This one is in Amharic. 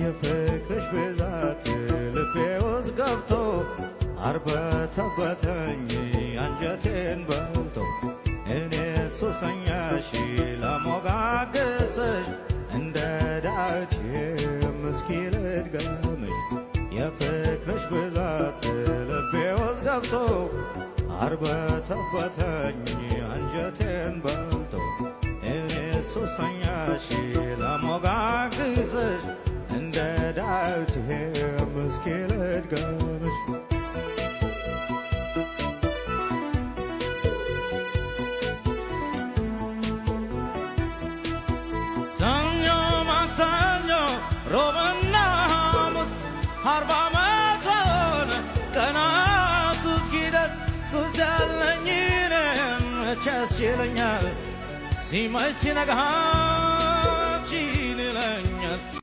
የፍቅርሽ ብዛት ልቤ ውስጥ ገብቶ አርበተበተኝ አንጀቴን በልቶ እኔ ሱሰኛሽ ለሞጋገስሽ እንደ ዳዊት እስኪ ልድገምሽ የፍቅርሽ ብዛት ልቤ ውስጥ ገብቶ አርበተበተኝ አንጀቴን በልቶ እኔ ሱሰኛሽ ለሞጋገስሽ እንደ ዳዊት እስኪ ልድገምሽ ሰኞ ማክሰኞ ሮብና ሐሙስ 40 ዓመት ሆነ ቀናቱ እስኪደርስ ሱስ ያለኝ እኔም መቼ ያስችለኛል ሲመሽ ሲነጋ